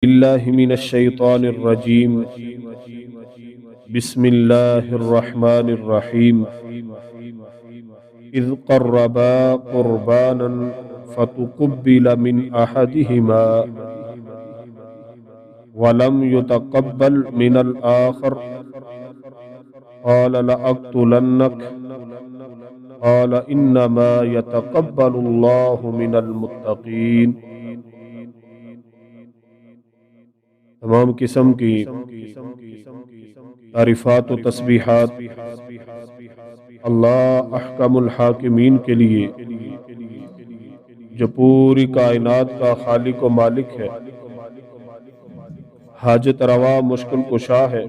بالله من الشيطان الرجيم. بسم الله الرحمن الرحيم. إذ قربا قربانا فتقبل من أحدهما ولم يتقبل من الآخر قال لأقتلنك قال إنما يتقبل الله من المتقين. تمام قسم کی تعریفات و تسبیحات اللہ احکم الحاکمین کے لیے جو پوری کائنات کا خالق و مالک ہے، حاجت روا مشکل کشا ہے،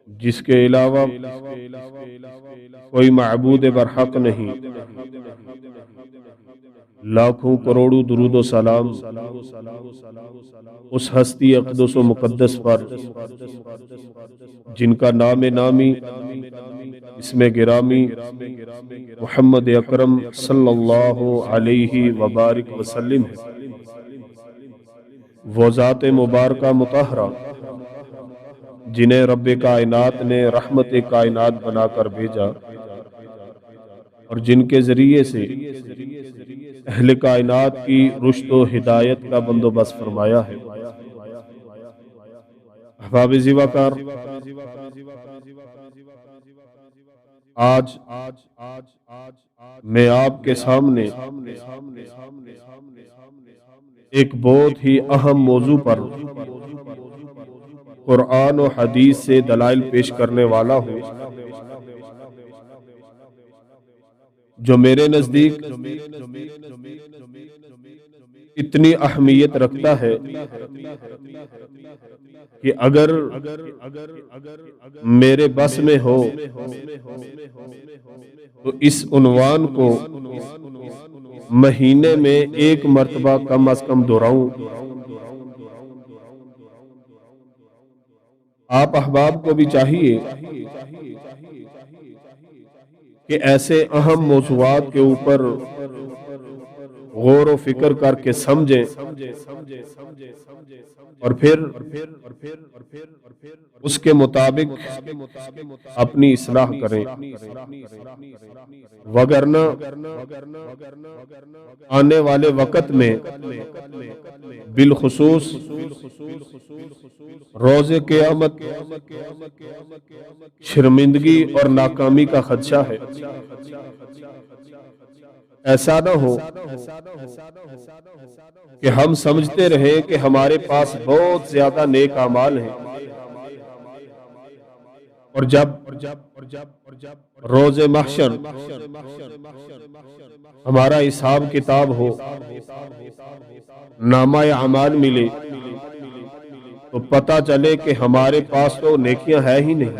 جس کے علاوہ کوئی معبود برحق نہیں. لاکھوں کروڑوں درود و سلام اس ہستی اقدس و مقدس پر جن کا نام نامی اسم گرامی محمد اکرم صلی اللہ علیہ وبارک وسلم ہے. وہ ذات مبارکہ مطہرہ جنہیں رب کائنات نے رحمت کائنات بنا کر بھیجا اور جن کے ذریعے سے اہل کائنات کی رشد و ہدایت کا بندوبست فرمایا ہے. احباب زیوکار، آج میں آپ کے سامنے ایک بہت ہی اہم موضوع پر قرآن و حدیث سے دلائل پیش کرنے والا ہوں، جو میرے نزدیک اتنی اہمیت رکھتا ہے کہ اگر میرے بس میں ہو تو اس عنوان کو مہینے میں ایک مرتبہ کم از کم دہراؤں. آپ احباب کو بھی چاہیے کہ ایسے اہم موضوعات کے اوپر غور و فکر کر کے سمجھیں اور پھر اس کے مطابق اپنی اصلاح کریں، وگرنہ آنے والے وقت میں بالخصوص روز قیامت شرمندگی اور ناکامی کا خدشہ ہے. ایسا نہ ہو کہ ہم سمجھتے رہے کہ ہمارے پاس بہت زیادہ نیک اعمال ہیں اور جب روز محشر ہمارا حساب کتاب ہو، نامہ اعمال ملے تو پتہ چلے کہ ہمارے پاس تو نیکیاں ہے ہی نہیں.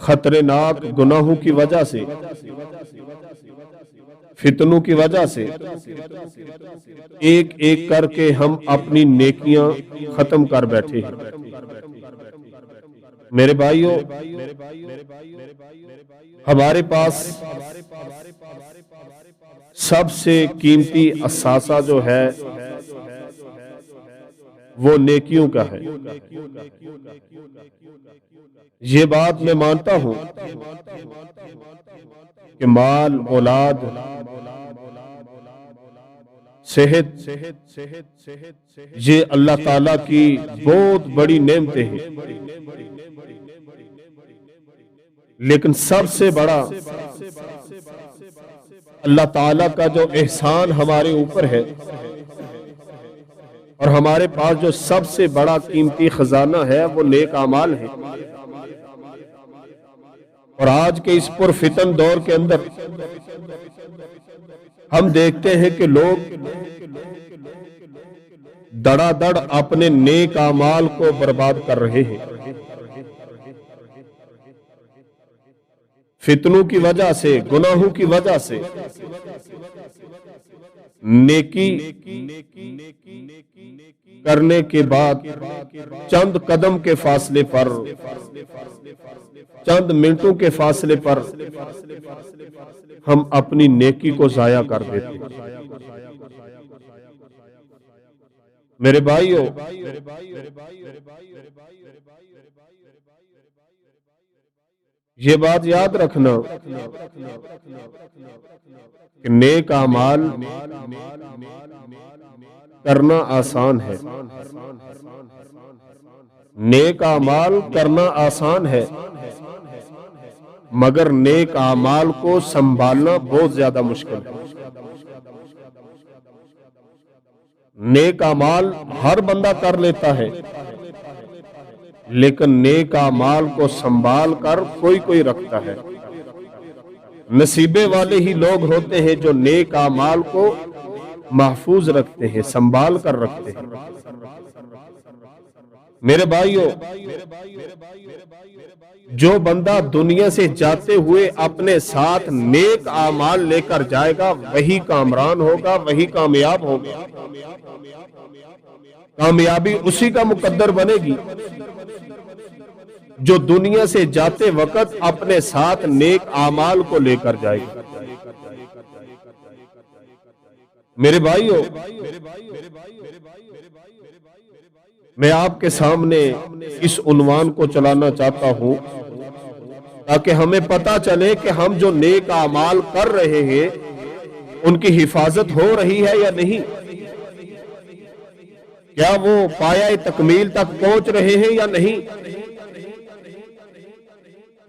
خطرناک گناہوں کی وجہ سے، فتنوں کی وجہ سے ایک ایک کر کے ہم اپنی نیکیاں ختم کر بیٹھے ہیں. میرے بھائیوں، ہمارے پاس سب سے قیمتی اثاثہ جو ہے وہ نیکیوں کا ہے. یہ بات میں مانتا ہوں کہ مال، اولاد، صحت یہ اللہ تعالیٰ کی بہت بڑی نعمتیں ہیں، لیکن سب سے بڑا اللہ تعالیٰ کا جو احسان ہمارے اوپر ہے اور ہمارے پاس جو سب سے بڑا قیمتی خزانہ ہے وہ نیک اعمال ہے. اور آج کے اس پرفتن دور کے اندر ہم دیکھتے ہیں کہ لوگ دڑا دڑ اپنے نیک اعمال کو برباد کر رہے ہیں. فتنوں کی وجہ سے، گناہوں کی وجہ سے نیکی کرنے کے بعد چند قدم کے فاصلے پر، چند منٹوں کے فاصلے پر ہم اپنی نیکی کو ضائع کر دیتے ہیں. میرے بھائیو، یہ بات یاد رکھنا کہ نیک اعمال کرنا آسان ہے، نیک اعمال کرنا آسان ہے، مگر نیک اعمال کو سنبھالنا بہت زیادہ مشکل ہے۔ نیک اعمال ہر بندہ کر لیتا ہے، لیکن نیک اعمال کو سنبھال کر کوئی کوئی رکھتا ہے۔ نصیبے والے ہی لوگ ہوتے ہیں جو نیک اعمال کو محفوظ رکھتے ہیں، سنبھال کر رکھتے ہیں۔ میرے بھائیو، جو بندہ دنیا سے جاتے ہوئے اپنے ساتھ نیک اعمال لے کر جائے گا وہی کامران ہوگا، وہی کامیاب ہوگا، کامیابی اسی کا مقدر بنے گی جو دنیا سے جاتے وقت اپنے ساتھ نیک اعمال کو لے کر جائے گا۔ میرے بھائیو، میں آپ کے سامنے اس عنوان کو چلانا چاہتا ہوں تاکہ ہمیں پتہ چلے کہ ہم جو نیک اعمال کر رہے ہیں ان کی حفاظت ہو رہی ہے یا نہیں، کیا وہ پایہ تکمیل تک پہنچ رہے ہیں یا نہیں۔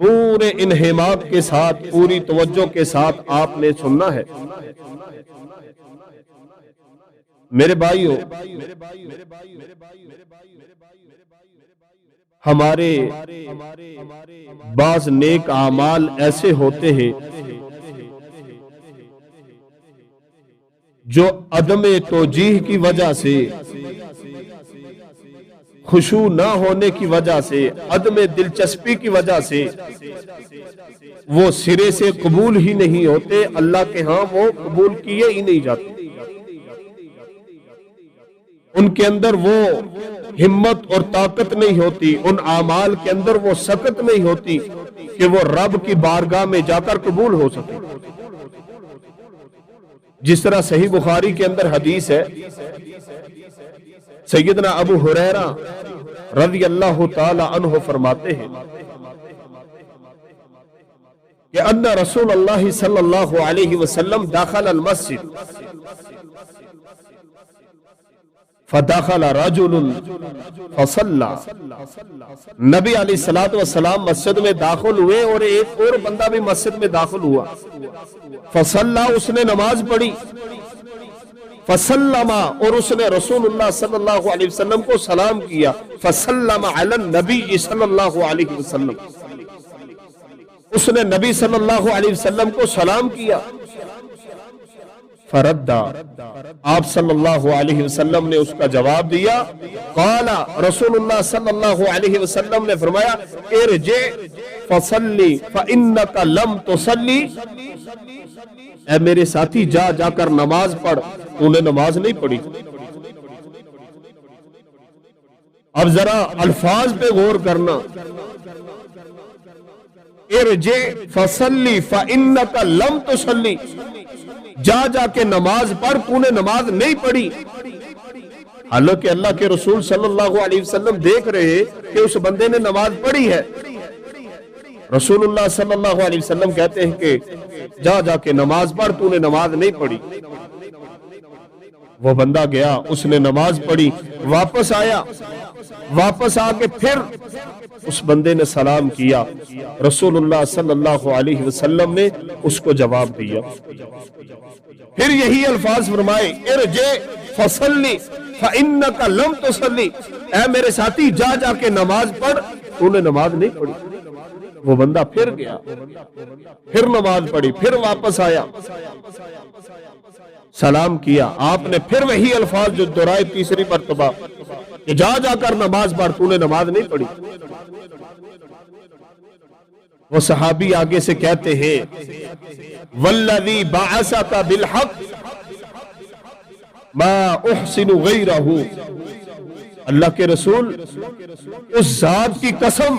پورے انہماک کے ساتھ، پوری توجہ کے ساتھ آپ نے سننا ہے۔ میرے بھائیو، ہمارے بعض نیک اعمال ایسے ہوتے ہیں جو عدم توجیہ کی وجہ سے، خشوع نہ ہونے کی وجہ سے، عدم دلچسپی کی وجہ سے وہ سرے سے قبول ہی نہیں ہوتے، اللہ کے ہاں وہ قبول کیے ہی نہیں جاتے۔ ان کے اندر وہ ہمت اور طاقت نہیں ہوتی، ان اعمال کے اندر وہ سخت نہیں ہوتی کہ وہ رب کی بارگاہ میں جا کر قبول ہو سکے۔ جس طرح صحیح بخاری کے اندر حدیث ہے، سیدنا ابو ہریرہ رضی اللہ تعالی عنہ فرماتے ہیں کہ ان رسول اللہ صلی اللہ علیہ وسلم داخل المسجد فدخل رجل فصلى، نبی علیہ الصلوۃ والسلام مسجد میں داخل ہوئے اور ایک اور بندہ بھی مسجد میں داخل ہوا، فصلى، اس نے نماز پڑھی، فسلم، اور اس نے رسول اللہ صلی اللہ علیہ وسلم کو سلام کیا، فسلم علی النبی صلی اللہ علیہ وسلم، اس نے نبی صلی اللہ علیہ وسلم کو سلام کیا، فرد، آپ صلی اللہ علیہ وسلم نے اس کا جواب دیا، قال، رسول اللہ صلی اللہ علیہ وسلم نے فرمایا، ارجع فصلی فانک لم تصلی، اے میرے ساتھی جا جا کر نماز پڑھ، تو نے نماز نہیں پڑھی۔ اب ذرا الفاظ پہ غور کرنا، ارجع فصلی فانک لم تصلی، جا جا کے نماز پڑھ، تو نے نماز نہیں پڑھی۔ حالانکہ اللہ کے رسول صلی اللہ علیہ وسلم دیکھ رہے کہ اس بندے نے نماز پڑھی ہے، رسول اللہ صلی اللہ علیہ وسلم کہتے ہیں کہ جا جا کے نماز پڑھ، تو نے نماز نہیں پڑھی۔ وہ بندہ گیا، اس نے نماز پڑھی، واپس آیا، واپس آ کے پھر اس بندے نے سلام کیا، رسول اللہ صلی اللہ علیہ وسلم نے اس کو جواب دیا، پھر یہی الفاظ فرمائے، ارجع فصلی فانک لم تصلی، اے میرے ساتھی جا جا کے نماز پڑھ، تو نے نماز نہیں پڑھی۔ وہ بندہ پھر گیا، پھر نماز پڑھی، پھر واپس آیا، سلام کیا، آپ نے پھر وہی الفاظ جو دہرائے تیسری مرتبہ کہ جا جا کر نماز پڑھ، تو نے نماز نہیں پڑھی۔ وہ صحابی آگے سے کہتے ہیں، والذی بعثک بالحق ما احسن غیرہ، اللہ کے رسول، اس ذات کی قسم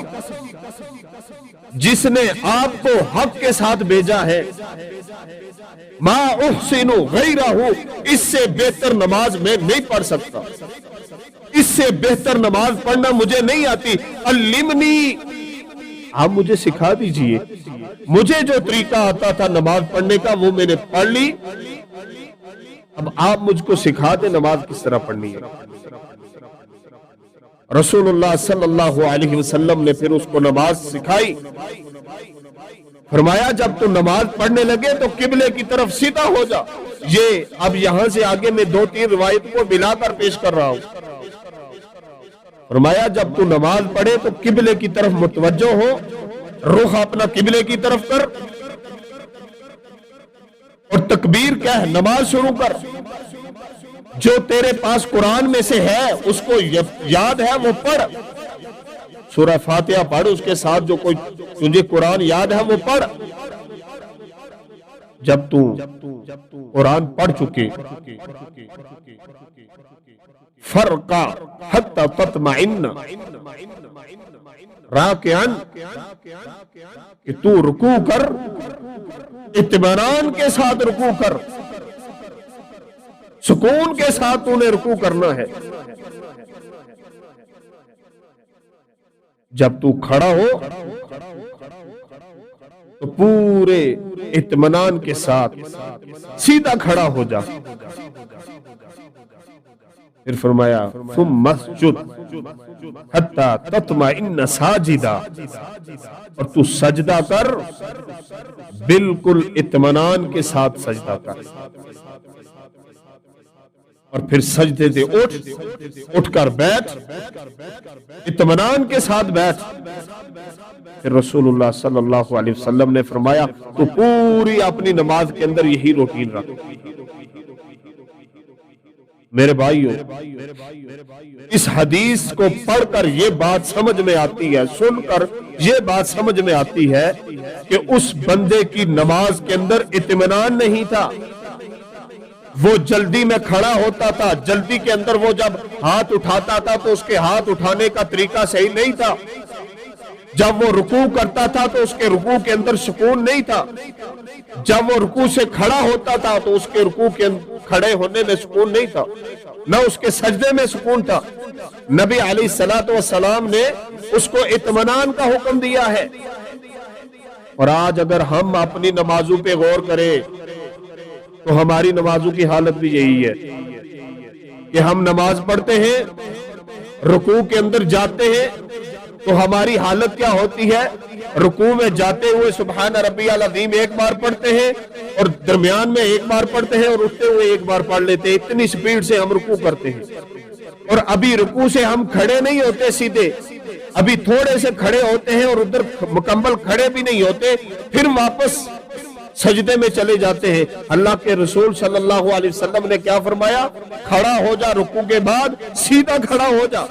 جس نے آپ کو حق کے ساتھ بھیجا ہے، ما احسن غیرہ، اس سے بہتر نماز میں نہیں پڑھ سکتا، اس سے بہتر نماز پڑھنا مجھے نہیں آتی، علمنی، آپ مجھے سکھا دیجئے، مجھے جو طریقہ آتا تھا نماز پڑھنے کا وہ میں نے پڑھ لی، اب آپ مجھ کو سکھا دیں نماز کس طرح پڑھنی ہے۔ رسول اللہ صلی اللہ علیہ وسلم نے پھر اس کو نماز سکھائی، فرمایا جب تو نماز پڑھنے لگے تو قبلے کی طرف سیدھا ہو جا۔ یہ اب یہاں سے آگے میں 2-3 روایت کو ملا کر پیش کر رہا ہوں۔ فرمایا جب تو نماز پڑھے تو قبلے کی طرف متوجہ ہو، رخ اپنا قبلے کی طرف کر اور تکبیر کہہ، نماز شروع کر، جو تیرے پاس قرآن میں سے ہے اس کو یاد ہے وہ پڑھ، سورہ فاتحہ پڑھ، اس کے ساتھ جو کوئی تجھے قرآن یاد ہے وہ پڑھ۔ جب تو قرآن پڑھ چکے، فرقا حتی تطمئن راکعن، کہ تو رکوع کر، اطمینان کے ساتھ رکوع کر، سکون کے ساتھ تو نے رکوع کرنا ہے۔ جب تو کھڑا ہو تو پورے اطمینان کے ساتھ سیدھا کھڑا ہو جا۔ پھر فرمایا ثم مسجد حتی تطمئن ساجدا، اور تو سجدہ کر، بالکل اطمینان کے ساتھ سجدہ کر، اور پھر سجدے سے اٹھ کر بیٹھ، اطمینان کے ساتھ بیٹھ۔ پھر رسول اللہ صلی اللہ علیہ وسلم نے فرمایا تو پوری اپنی نماز کے اندر یہی روٹین رکھ۔ میرے بھائیوں، اس حدیث کو پڑھ کر یہ بات سمجھ میں آتی ہے، سن کر یہ بات سمجھ میں آتی ہے کہ اس بندے کی نماز کے اندر اطمینان نہیں تھا، وہ جلدی میں کھڑا ہوتا تھا، جلدی کے اندر وہ جب ہاتھ اٹھاتا تھا تو اس کے ہاتھ اٹھانے کا طریقہ صحیح نہیں تھا، جب وہ رکوع کرتا تھا تو اس کے رکوع کے اندر سکون نہیں تھا، جب وہ رکوع سے کھڑا ہوتا تھا تو اس کے رکوع کے کھڑے ہونے میں سکون نہیں تھا، نہ اس کے سجدے میں سکون تھا۔ نبی علیہ السلام نے اس کو اطمینان کا حکم دیا ہے۔ اور آج اگر ہم اپنی نمازوں پہ غور کریں تو ہماری نمازوں کی حالت بھی یہی ہے کہ ہم نماز پڑھتے ہیں، رکوع کے اندر جاتے ہیں تو ہماری حالت کیا ہوتی ہے؟ رکوع میں جاتے ہوئے سبحان ربی العظیم ایک بار پڑھتے ہیں، اور درمیان میں ایک بار پڑھتے ہیں، اور اٹھتے ہوئے ایک بار پڑھ لیتے ہیں، اتنی سپیڈ سے ہم رکوع کرتے ہیں۔ اور ابھی رکوع سے ہم کھڑے نہیں ہوتے سیدھے، ابھی تھوڑے سے کھڑے ہوتے ہیں اور ادھر مکمل کھڑے بھی نہیں ہوتے، پھر واپس سجدے میں چلے جاتے ہیں۔ اللہ کے رسول صلی اللہ علیہ وسلم نے کیا فرمایا؟ کھڑا ہو جا، رکوع کے بعد سیدھا کھڑا ہو جا،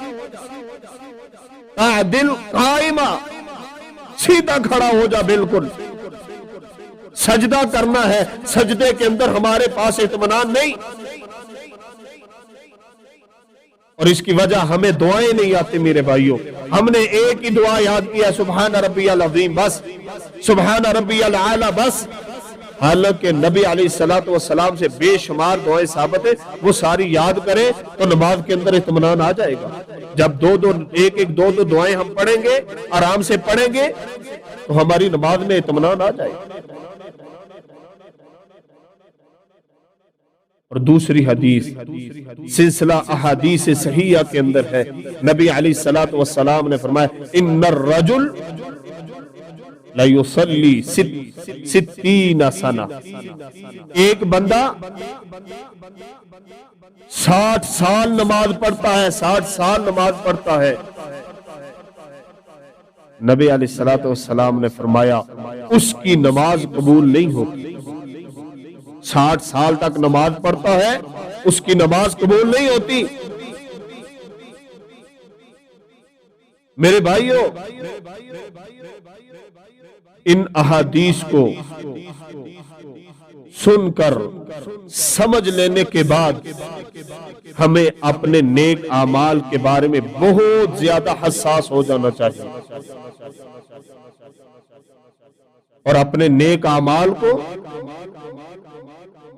دل قائمہ، سیدھا کھڑا ہو جا، بالکل سجدہ کرنا ہے، سجدے کے اندر ہمارے پاس اطمینان نہیں، اور اس کی وجہ ہمیں دعائیں نہیں آتی۔ میرے بھائیوں، ہم نے ایک ہی دعا یاد کیا، سبحان ربی العظیم بس، سبحان ربی الاعلی بس، حالانکہ نبی علیہ السلام سے بے شمار دعائیں ثابت ہیں، وہ ساری یاد کریں تو نماز کے اندر اطمینان آ جائے گا۔ جب ایک دو دعائیں ہم پڑھیں گے، آرام سے پڑھیں گے، تو ہماری نماز میں اطمینان آ جائے گا۔ اور دوسری حدیث سلسلہ احادیث صحیحہ کے اندر ہے، نبی علیہ السلام نے فرمایا ان الرجل لَيُصَلِّي 60 سنہ، ایک بندہ 60 سال نماز پڑھتا ہے، 60 سال نماز پڑھتا ہے۔ نبی علیہ السلام نے فرمایا اس کی نماز قبول نہیں ہوتی۔ 60 سال تک نماز پڑھتا ہے، اس کی نماز قبول نہیں ہوتی۔ میرے بھائیوں، ان احادیث کو سن کر سمجھ لینے کے بعد ہمیں اپنے نیک اعمال کے بارے میں بہت زیادہ حساس ہو جانا چاہیے، اور اپنے نیک اعمال کو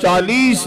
40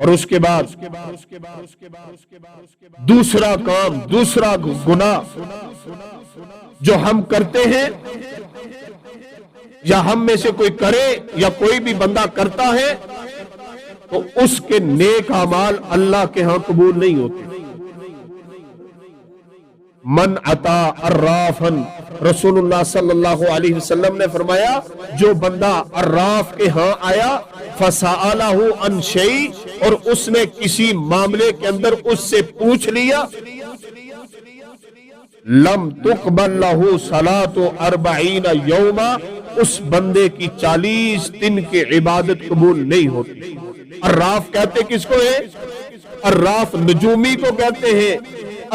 اور اس کے بعد دوسرا کام، دوسرا گناہ جو ہم کرتے ہیں یا ہم میں سے کوئی کرے یا کوئی بھی بندہ کرتا ہے تو اس کے نیک اعمال اللہ کے ہاں قبول نہیں ہوتے۔ من عطا عرافن، رسول اللہ صلی اللہ علیہ وسلم نے فرمایا جو بندہ عراف کے ہاں آیا فسألہ عن شیء، اور اس نے کسی معاملے کے اندر اس سے پوچھ لیا، لم تقبل لہ صلاۃ 40 یوما، اس بندے کی 40 دن کی عبادت قبول نہیں ہوتی۔ عراف کہتے کس کو ہے؟ عراف نجومی کو کہتے ہیں۔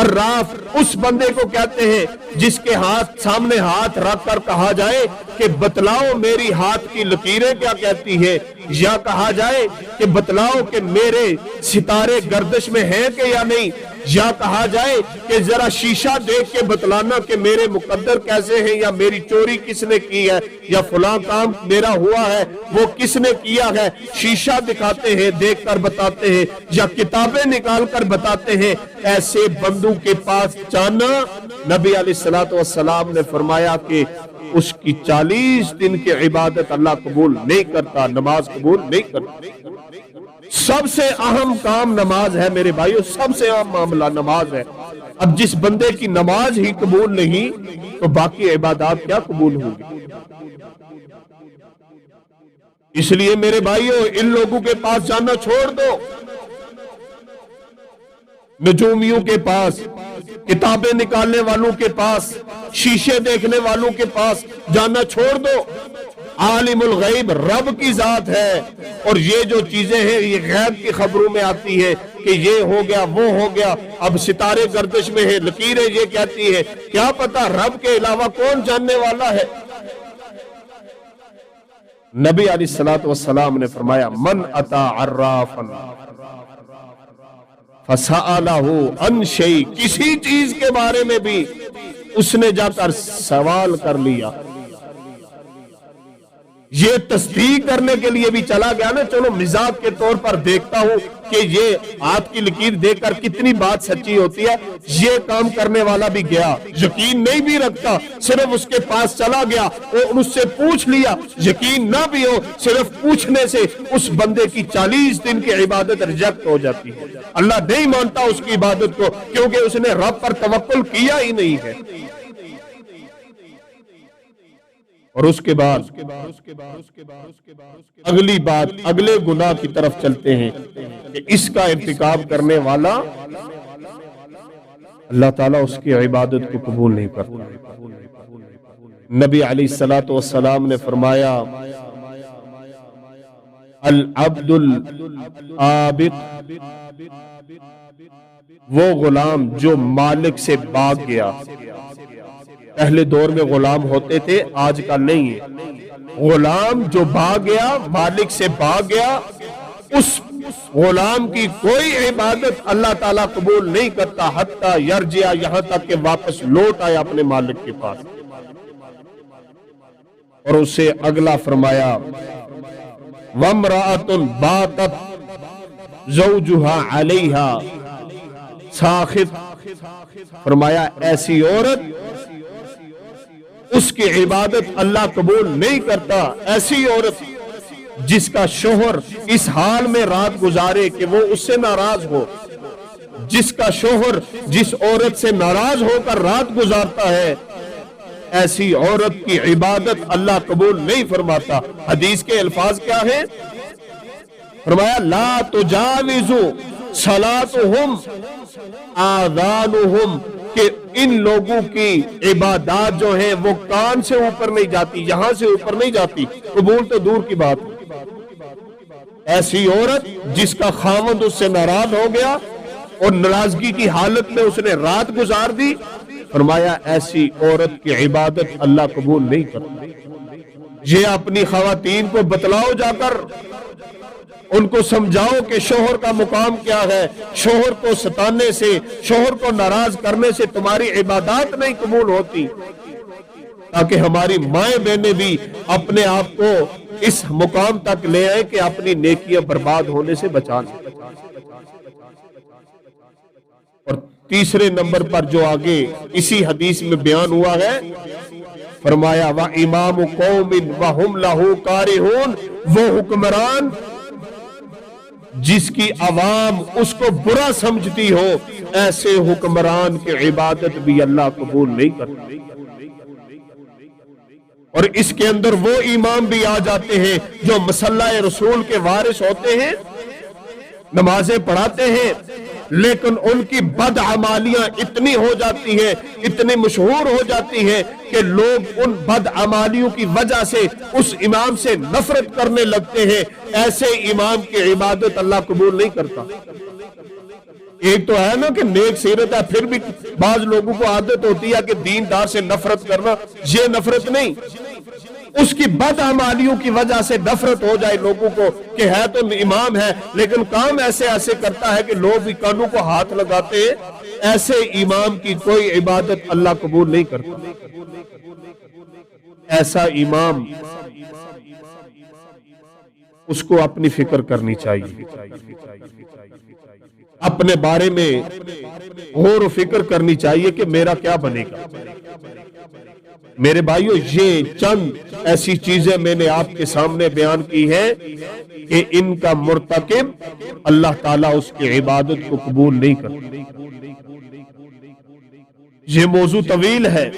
عراف اس بندے کو کہتے ہیں جس کے ہاتھ سامنے ہاتھ رکھ کر کہا جائے کہ بتلاؤ میری ہاتھ کی لکیریں کیا کہتی ہے، یا کہا جائے کہ بتلاؤ کہ میرے ستارے گردش میں ہیں کہ یا نہیں، یا کہا جائے کہ ذرا شیشہ دیکھ کے بتلانا کہ میرے مقدر کیسے ہیں، یا میری چوری کس نے کی ہے، یا فلاں کام میرا ہوا ہے وہ کس نے کیا ہے۔ شیشہ دکھاتے ہیں، دیکھ کر بتاتے ہیں، یا کتابیں نکال کر بتاتے ہیں۔ ایسے بندوں کے پاس جانا، نبی علیہ السلام نے فرمایا کہ اس کی 40 دن کی عبادت اللہ قبول نہیں کرتا، نماز قبول نہیں کرتا۔ سب سے اہم کام نماز ہے میرے بھائیو، سب سے اہم معاملہ نماز ہے۔ اب جس بندے کی نماز ہی قبول نہیں تو باقی عبادات کیا قبول ہوگی؟ اس لیے میرے بھائیو ان لوگوں کے پاس جانا چھوڑ دو، نجومیوں کے پاس، کتابیں نکالنے والوں کے پاس، شیشے دیکھنے والوں کے پاس جانا چھوڑ دو۔ عالم الغیب رب کی ذات ہے، اور یہ جو چیزیں ہیں یہ غیب کی خبروں میں آتی ہے کہ یہ ہو گیا وہ ہو گیا، اب ستارے گردش میں ہے، لکیریں یہ کہتی ہے، کیا پتا رب کے علاوہ کون جاننے والا ہے۔ نبی علیہ السلام نے فرمایا من اتا عرافا فسألہ عن شیء، کسی چیز کے بارے میں بھی اس نے جا کر سوال کر لیا، یہ تصدیق کرنے کے لیے بھی چلا گیا نا، چلو مزاج کے طور پر دیکھتا ہوں کہ یہ ہاتھ کی لکیر دیکھ کر کتنی بات سچی ہوتی ہے، یہ کام کرنے والا بھی گیا، یقین نہیں بھی رکھتا، صرف اس کے پاس چلا گیا اور اس سے پوچھ لیا، یقین نہ بھی ہو، صرف پوچھنے سے اس بندے کی 40 دن کی عبادت ریجیکٹ ہو جاتی ہے۔ اللہ نہیں مانتا اس کی عبادت کو، کیونکہ اس نے رب پر توکل کیا ہی نہیں ہے۔ اور اس کے بعد اگلی بات، اگلے گناہ کی طرف چلتے ہیں کہ اس کا ارتکاب کرنے والا اللہ تعالیٰ اس کی عبادت کو قبول نہیں کرتا۔ نبی علیہ السلام نے فرمایا العبد العابد، وہ غلام جو مالک سے بھاگ گیا۔ پہلے دور میں غلام ہوتے تھے، آج کل نہیں ہے۔ غلام جو بھاگ گیا، مالک سے بھاگ گیا، اس غلام کی کوئی عبادت اللہ تعالیٰ قبول نہیں کرتا حتیٰ یرجع، یہاں تک کہ واپس لوٹ آیا اپنے مالک کے پاس۔ اور اسے اگلا فرمایا وَامْرَأَةٌ بَاتَتْ زَوْجُهَا عَلَيْهَا سَاخِطٌ، فرمایا ایسی عورت اس کی عبادت اللہ قبول نہیں کرتا۔ ایسی عورت جس کا شوہر اس حال میں رات گزارے کہ وہ اس سے ناراض ہو، جس کا شوہر جس عورت سے ناراض ہو کر رات گزارتا ہے، ایسی عورت کی عبادت اللہ قبول نہیں فرماتا۔ حدیث کے الفاظ کیا ہیں؟ فرمایا لا تجاوز صلاتہم آذانہم، کہ ان لوگوں کی عبادات جو ہیں وہ کان سے اوپر نہیں جاتی، یہاں سے اوپر نہیں جاتی، قبول تو دور کی بات ہے۔ ایسی عورت جس کا خاوند اس سے ناراض ہو گیا اور ناراضگی کی حالت میں اس نے رات گزار دی، فرمایا ایسی عورت کی عبادت اللہ قبول نہیں کرتا۔ یہ اپنی خواتین کو بتلاؤ، جا کر ان کو سمجھاؤ کہ شوہر کا مقام کیا ہے، شوہر کو ستانے سے، شوہر کو ناراض کرنے سے تمہاری عبادات نہیں قبول ہوتی، تاکہ ہماری مائیں بہنیں بھی اپنے آپ کو اس مقام تک لے آئے کہ اپنی نیکیاں برباد ہونے سے بچا لیں۔ اور تیسرے نمبر پر جو آگے اسی حدیث میں بیان ہوا ہے، فرمایا وَإِمَامُ قَوْمٍ وَهُمْ لَهُ كَارِهُونَ، وہ حکمران جس کی عوام اس کو برا سمجھتی ہو، ایسے حکمران کی عبادت بھی اللہ قبول نہیں کرتا۔ اور اس کے اندر وہ امام بھی آ جاتے ہیں جو مصلی رسول کے وارث ہوتے ہیں، نمازیں پڑھاتے ہیں، لیکن ان کی بدعمالیاں اتنی ہو جاتی ہیں، اتنی مشہور ہو جاتی ہیں کہ لوگ ان بدعمالیوں کی وجہ سے اس امام سے نفرت کرنے لگتے ہیں۔ ایسے امام کی عبادت اللہ قبول نہیں کرتا۔ ایک تو ہے نا کہ نیک سیرت ہے، پھر بھی بعض لوگوں کو عادت ہوتی ہے کہ دیندار سے نفرت کرنا، یہ نفرت نہیں، اس کی بدعمالیوں کی وجہ سے نفرت ہو جائے لوگوں کو کہ ہے تو امام ہے لیکن کام ایسے ایسے کرتا ہے کہ لوگ بھی کانوں کو ہاتھ لگاتے ہیں۔ ایسے امام کی کوئی عبادت اللہ قبول نہیں کرتا۔ ایسا امام اس کو اپنی فکر کرنی چاہیے، اپنے بارے میں غور و فکر کرنی چاہیے کہ میرا کیا بنے گا۔ میرے بھائیو، یہ چند ایسی چیزیں میں نے آپ کے سامنے بیان کی ہیں کہ ان کا مرتکب اللہ تعالیٰ اس کی عبادت کو قبول نہیں کرتا۔ یہ موضوع طویل ہے،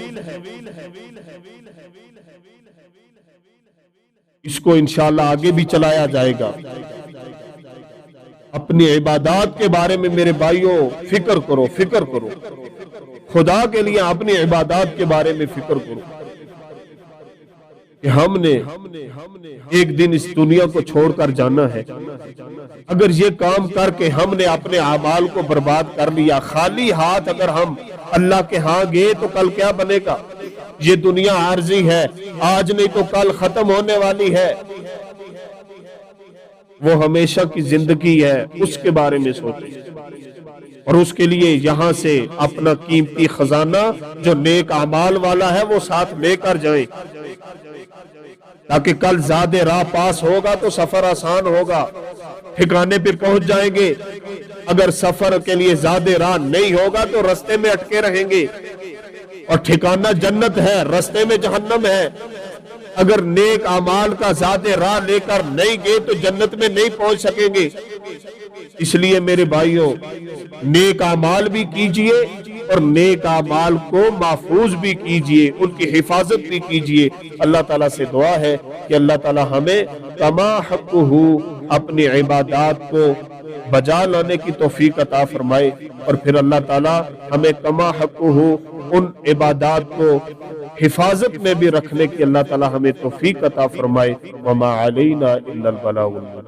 اس کو انشاءاللہ آگے بھی چلایا جائے گا۔ اپنی عبادات کے بارے میں میرے بھائیوں فکر کرو، فکر کرو، خدا کے لیے اپنی عبادات کے بارے میں فکر کرو کہ ہم نے ایک دن اس دنیا کو چھوڑ کر جانا ہے۔ اگر یہ کام کر کے ہم نے اپنے اعمال کو برباد کر لیا، خالی ہاتھ اگر ہم اللہ کے ہاں گئے تو کل کیا بنے گا؟ یہ دنیا عارضی ہے، آج نہیں تو کل ختم ہونے والی ہے، وہ ہمیشہ کی زندگی ہے، اس کے بارے میں سوچیں اور اس کے لیے یہاں سے اپنا قیمتی خزانہ جو نیک اعمال والا ہے وہ ساتھ لے کر جائیں، تاکہ کل زیادہ راہ پاس ہوگا تو سفر آسان ہوگا، ٹھکانے پہ پہنچ جائیں گے۔ اگر سفر کے لیے زیادہ راہ نہیں ہوگا تو رستے میں اٹکے رہیں گے، اور ٹھکانہ جنت ہے، رستے میں جہنم ہے۔ اگر نیک اعمال کا زیادہ راہ لے کر نہیں گئے تو جنت میں نہیں پہنچ سکیں گے۔ اس لیے میرے بھائیوں، نیک اعمال بھی کیجئے اور نیک اعمال کو محفوظ بھی کیجئے، ان کی حفاظت بھی کیجئے۔ اللہ تعالیٰ سے دعا ہے کہ اللہ تعالیٰ ہمیں کما حقہ اپنی عبادات کو بجا لانے کی توفیق عطا فرمائے، اور پھر اللہ تعالیٰ ہمیں کما حقہ ان عبادات کو حفاظت میں بھی رکھنے کی اللہ تعالیٰ ہمیں توفیق عطا فرمائے۔ وما علینا الا البلاغ المبین۔